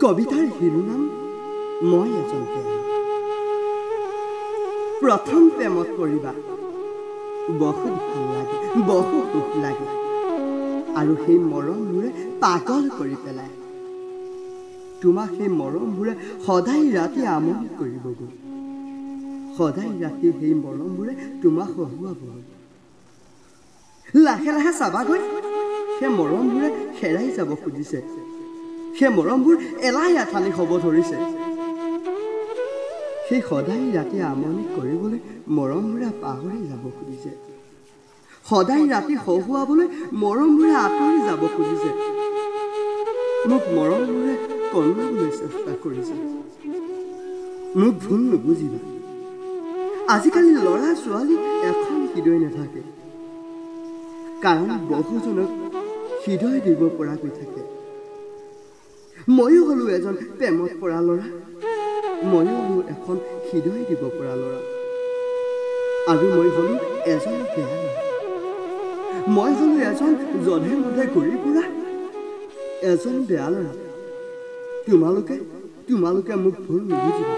কবিতাৰ শিৰোনাম মই এজন প্ৰেম। প্ৰথম প্ৰেমত পৰিবা বহুত ভাল লাগে, বহু সুখ লাগে, আৰু সেই মৰমবোৰে পাগল কৰি পেলায়। তোমাক সেই মৰমবোৰে সদায় ৰাতি আমনি কৰিবগৈ, সদায় ৰাতি সেই মৰমবোৰে তোমাক হহুৱাবগৈ। লাহে লাহে চাবাগৈ সেই মৰমবোৰে হেৰাই যাব খুজিছে, সেই মৰমবোৰ এলাই আঠানি হ'ব ধৰিছে। সেই সদায় ৰাতি আমনি কৰিবলৈ মৰমবোৰে পাহৰি যাব খুজিছে, সদায় ৰাতি হহুৱাবলৈ মৰমবোৰে আঁতৰি যাব খুজিছে। মোক মৰমবোৰে কন্দুৱাবলৈ চেষ্টা কৰিছে। মোক ভুল নুবুজিবা, আজিকালি ল'ৰা ছোৱালী এখন হৃদয় নাথাকে, কাৰণ বহুজনক হৃদয় দিব পৰাকৈ থাকে। ময়ো হ'লো এজন প্ৰেমত পৰা ল'ৰা, ময়ো হ'লো এখন হৃদয় দিব পৰা ল'ৰা, আৰু মই হ'লো এজন বেয়া ল'ৰা। মই হ'লো এজন জধে মধে ঘূৰি ফুৰা এজন বেয়া ল'ৰা। তোমালোকে মোক ভুল নুবুজিবা।